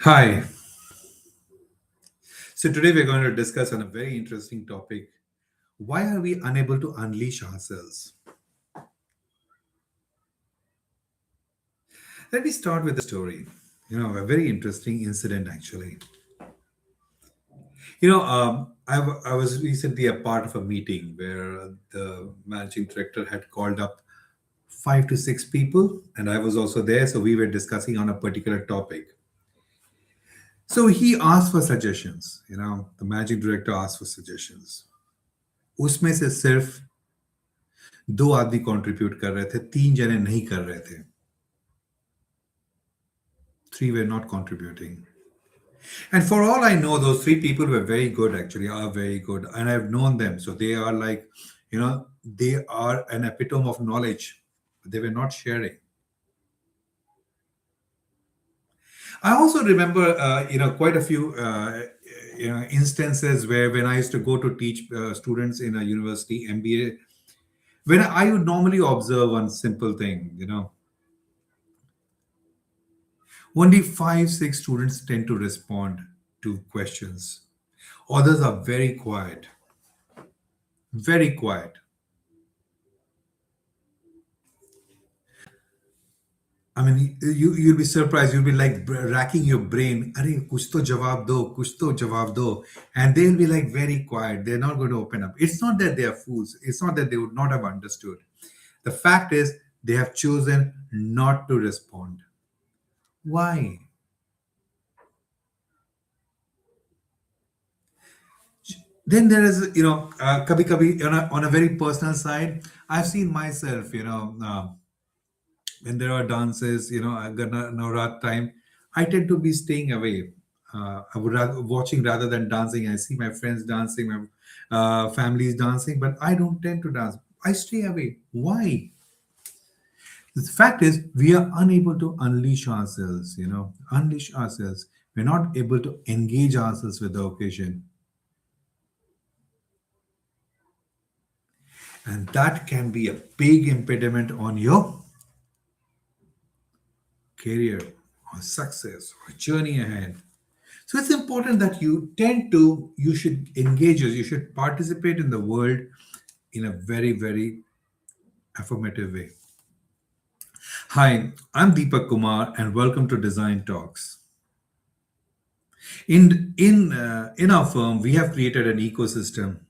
Hi. So today we're going to discuss on a very interesting topic. Why are we unable to unleash ourselves? Let me start with a story. A very interesting incident actually. I was recently a part of a meeting where the managing director had called up 5 to 6 people, and I was also there. So we were discussing on a particular topic. So he asked for suggestions. The managing director asked for suggestions. उसमें से सिर्फ दो आदमी contribute कर रहे थे, तीन जने नहीं कर रहे थे. Three were not contributing. And for all I know, those three people were very good, actually, are very good. And I've known them. So they are like, they are an epitome of knowledge. They were not sharing. I also remember, quite a few, instances where when I used to go to teach students in a university, MBA, when I would normally observe one simple thing, only 5, 6 students tend to respond to questions. Others are very quiet, very quiet. I mean, you'll be surprised. You'll be like racking your brain. Arey, kuch to jawab do, kuch to jawab do. And they'll be like very quiet. They're not going to open up. It's not that they are fools. It's not that they would not have understood. The fact is, they have chosen not to respond. Why? Then there is, kabhi kabhi on a very personal side, I've seen myself, when there are dances, Navrat time, I tend to be staying away. I would rather watching rather than dancing. I see my friends dancing, my families dancing, but I don't tend to dance. I stay away. Why? The fact is, we are unable to unleash ourselves. Unleash ourselves. We're not able to engage ourselves with the occasion, and that can be a big impediment on your career or success or journey ahead. So it's important that you should engage us, you should participate in the world in a very, very affirmative way. Hi, I'm Deepak Kumar and welcome to Design Talks. In our firm, we have created an ecosystem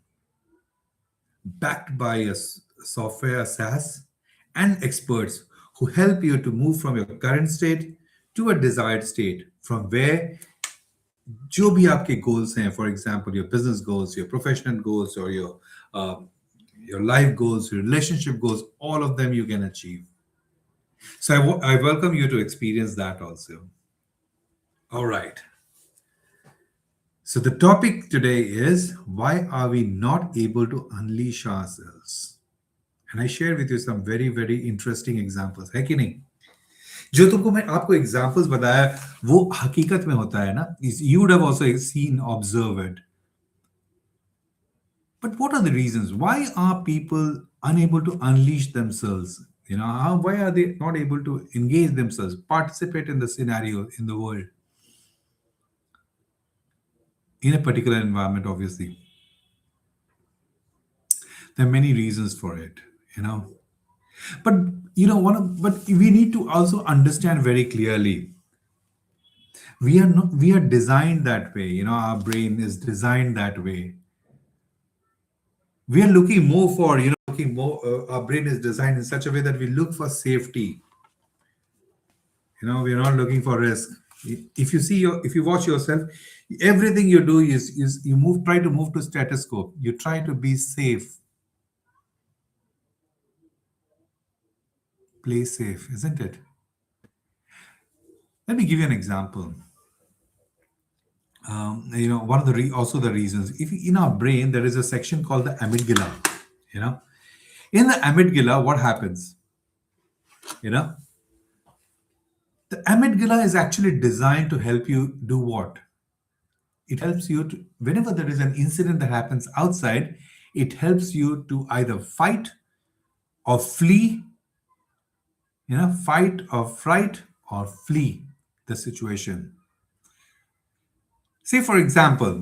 backed by software, SaaS, and experts who help you to move from your current state to a desired state from where जो भी आपके goals हैं, for example, your business goals, your professional goals, or your life goals, your relationship goals, all of them you can achieve. So I welcome you to experience that also. All right. So the topic today is why are we not able to unleash ourselves? And I share with you some very very interesting examples. है कि नहीं? जो तुमको मैं आपको examples बताया वो हकीकत में होता है ना. You would have also seen, observed. But what are the reasons? Why are people unable to unleash themselves? Why are they not able to engage themselves, participate in the scenario in the world, in a particular environment? Obviously, there are many reasons for it. You know, but but we need to also understand very clearly. We are designed that way. Our brain is designed that way. We are looking more for looking more. Our brain is designed in such a way that we look for safety. We're not looking for risk. If you watch yourself, everything you do is you try to move to status quo. You try to be safe, play safe, isn't it? Let me give you an example. One of the also the reasons, if in our brain there is a section called the amygdala. You know, in the amygdala, what happens? You know, the amygdala is actually designed to help you do what? It helps you to, whenever there is an incident that happens outside, it helps you to either fight or flee, fight or fright or flee the situation. Say for example,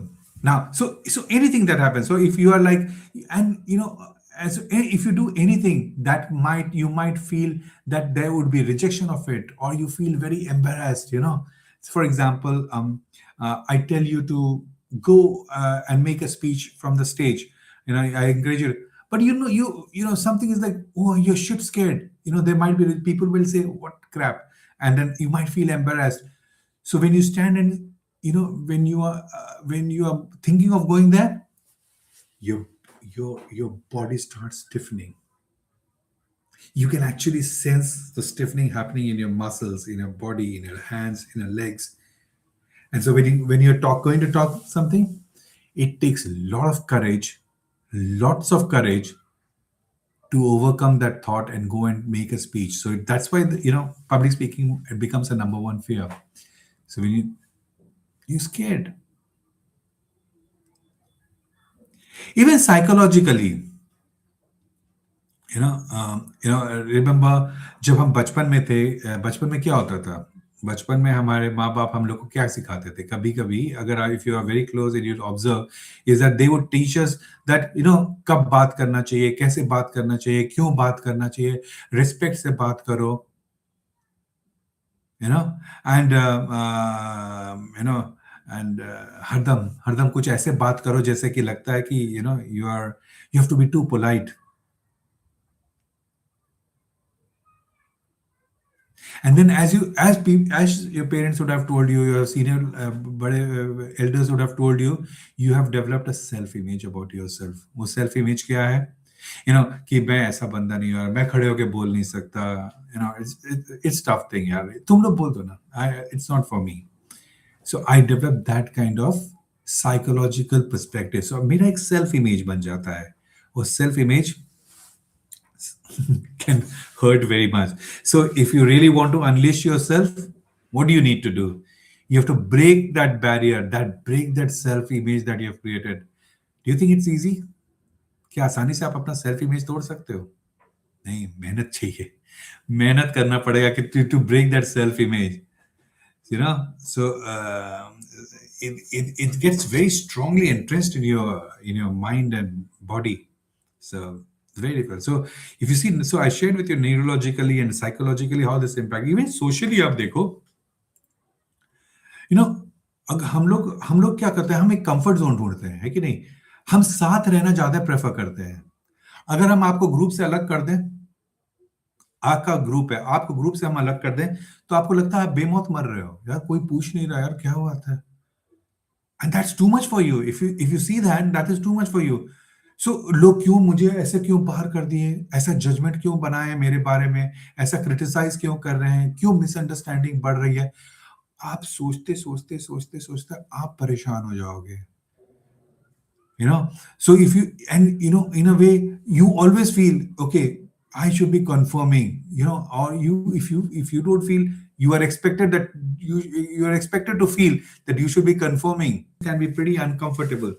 now, so anything that happens, so if you are like, and as if you do anything that might, you might feel that there would be rejection of it, or you feel very embarrassed, for example, I tell you to go and make a speech from the stage, I encourage you, but something is like, oh, you're shit scared, there might be people will say what crap, and then you might feel embarrassed. So when you stand and when you are thinking of going there, your your body starts stiffening. You can actually sense the stiffening happening in your muscles, in your body, in your hands, in your legs. And so when you're going to talk something, it takes a lot of courage, lots of courage to overcome that thought and go and make a speech. So that's why public speaking, it becomes a number one fear. So when you're scared, even psychologically, remember जब हम बचपन में थे, बचपन में क्या होता था, बचपन में हमारे माँ बाप हम लोग को क्या सिखाते थे, कभी कभी अगर if you are very close and you observe, is that they would teach us that कब बात करना चाहिए, कैसे बात करना चाहिए, क्यों बात करना चाहिए, रिस्पेक्ट से बात करो, you know and you know and हरदम हरदम कुछ ऐसे बात करो जैसे कि लगता है कि you have to be too polite. And then as your parents would have told you, your senior elders would have told you, you have developed a self image about yourself. वो self image क्या है, कि मैं ऐसा बंदा नहीं हूँ, मैं खड़े होके बोल नहीं सकता, it's tough thing यार, तुम लोग बोल दो ना, it's not for me. So I developed that kind of psychological perspective. So मेरा एक self image बन जाता है. वो self image can hurt very much. So if you really want to unleash yourself, what do you need to do? You have to break that barrier, break that self-image that you have created. Do you think it's easy? क्या आसानी से आप अपना self image तोड़ सकते हो? नहीं, मेहनत चाहिए, मेहनत करना पड़ेगा कि to break that self image. So it gets very strongly entrenched in your mind and body. So very difficult. So if you see, so I shared with you neurologically and psychologically how this impact, even socially आप देखो, you know अगर हम लोग क्या करते हैं, हम एक कंफर्ट जोन ढूंढते हैं, है कि नहीं? हम साथ रहना ज्यादा प्रेफर करते हैं. अगर हम आपको ग्रुप से अलग कर दें, आपका ग्रुप है, आपको ग्रुप से हम अलग कर दें, तो आपको लगता है आप बेमौत मर रहे हो यार, कोई पूछ नहीं रहा यार क्या हुआ था. And that's too much for you. If you see that is too much for you. So लोग क्यों मुझे ऐसे क्यों बाहर कर दिए, ऐसा जजमेंट क्यों बनाए मेरे बारे में, ऐसा क्रिटिसाइज क्यों कर रहे हैं, क्यों मिसअंडरस्टैंडिंग बढ़ रही है. आप सोचते सोचते सोचते सोचते आप परेशान हो जाओगे. So if you, and in a way you always feel, okay, I should be confirming, or if you don't feel, you are expected that you are expected to feel that you should be confirming, can be pretty uncomfortable.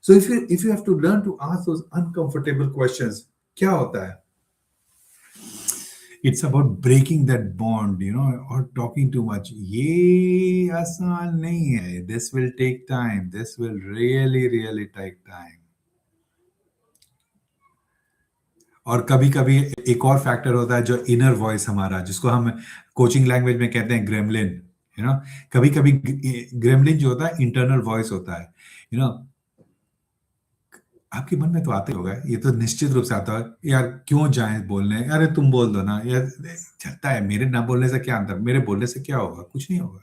So if you have to learn to ask those uncomfortable questions, क्या होता है? It's about breaking that bond, or talking too much. ये आसान नहीं है. This will take time. This will really, really take time. और कभी कभी एक और फैक्टर होता है जो इनर वॉइस हमारा, जिसको हम कोचिंग लैंग्वेज में कहते हैं ग्रेमलिन. कभी कभी ग्रेमलिन जो होता है इंटरनल वॉइस होता है. आपके मन में तो आते होगा, ये तो निश्चित रूप से आता है, यार क्यों जाए बोलने, अरे तुम बोल दो ना यार, चलता है, मेरे ना बोलने से क्या अंतर, मेरे बोलने से क्या होगा, कुछ नहीं होगा,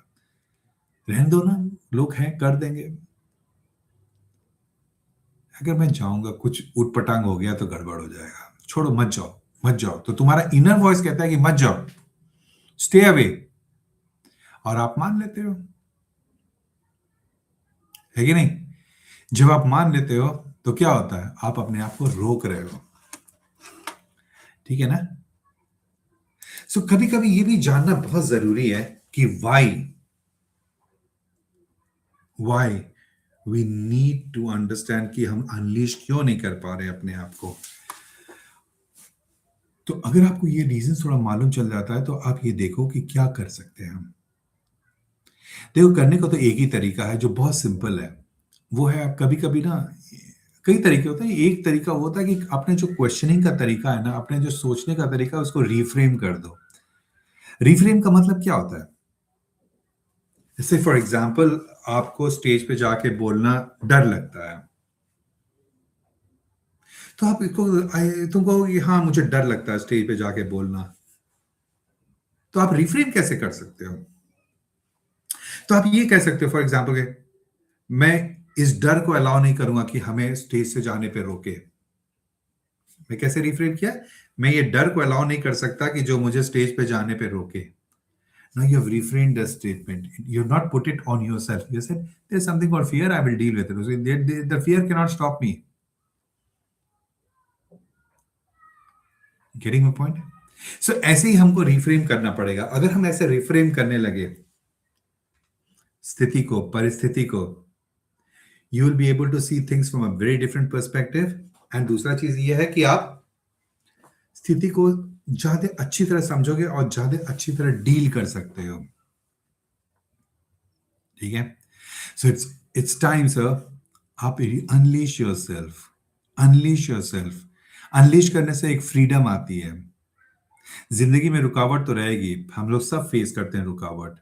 रहने दो ना, लोग हैं कर देंगे. अगर मैं जाऊंगा कुछ उटपटांग हो गया तो गड़बड़ हो जाएगा, छोड़ो, मत जाओ मत जाओ. तो तुम्हारा इनर वॉइस कहता है कि मत जाओ, स्टे अवे, और आप मान लेते हो, है कि नहीं? जब आप मान लेते हो तो क्या होता है, आप अपने आप को रोक रहे हो. ठीक है ना? सो कभी कभी ये भी जानना बहुत जरूरी है कि why we need to understand कि हम अनलीश क्यों नहीं कर पा रहे अपने आप को. तो अगर आपको ये रीजन थोड़ा मालूम चल जाता है तो आप ये देखो कि क्या कर सकते हैं हम. देखो, करने का तो एक ही तरीका है जो बहुत सिंपल है। वो है, आप कभी कभी ना, कई तरीके होते हैं। एक तरीका वो होता है कि अपने जो क्वेश्चनिंग का तरीका है ना, अपने जो सोचने का तरीका है, उसको रिफ्रेम कर दो। रिफ्रेम का मतलब क्या होता है? जैसे फॉर एग्जाम्पल, आपको स्टेज पे जाके बोलना डर लगता है, तो आप इसको, तुम कहोगे कि हाँ मुझे डर लगता है स्टेज पे जाके बोलना, तो आप रिफ्रेम कैसे कर सकते हो? तो आप ये कह सकते हो फॉर एग्जाम्पल, मैं इस डर को अलाउ नहीं करूंगा कि हमें स्टेज से जाने पे रोके। मैं कैसे रिफ्रेम किया? मैं ये डर को अलाउ नहीं कर सकता कि जो मुझे स्टेज पे जाने पे रोके। Now you have reframed the statement. You have not put it on yourself. You said, there's something called fear, I will deal with it. So the fear cannot stop me. Getting my point? So ऐसे ही हमको reframe करना पड़ेगा। अगर हम ऐसे reframe करने लगे स्थिति को, परिस्थिति को, you will be able to see things from a very different perspective. And दूसरा चीज ये है कि आप स्थिति को ज्यादा अच्छी तरह समझोगे और ज्यादा अच्छी तरह डील कर सकते हो। ठीक है? सो इट्स टाइम सर, आप unleash yourself, unleash yourself. Unleash करने से एक फ्रीडम आती है। जिंदगी में रुकावट तो रहेगी, हम लोग सब फेस करते हैं रुकावट,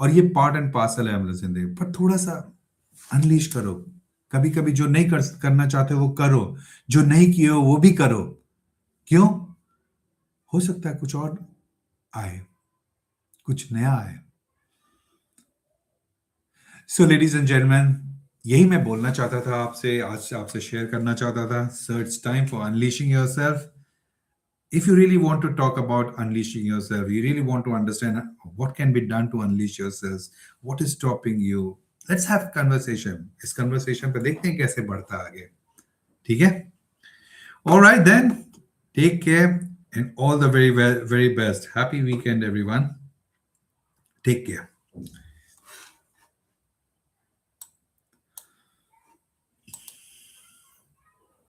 और ये पार्ट एंड पार्सल है हम लोग जिंदगी, पर थोड़ा सा अनलीश करो। कभी कभी जो नहीं करना चाहते वो करो, जो नहीं किए हो वो भी करो। क्यों? हो सकता है कुछ और आए, कुछ नया आए। सो लेडीज एंड जेंटलमैन, यही मैं बोलना चाहता था आपसे, आज आपसे शेयर करना चाहता था। So it's time for unleashing yourself. If you really want to talk about unleashing yourself, you really want to understand what can be done to unleash yourselves, what is stopping you, let's have a conversation. इस conversation पे देखते हैं कैसे बढ़ता है आगे। ठीक है? All right then, take care and all the very best. Happy weekend everyone. Take care.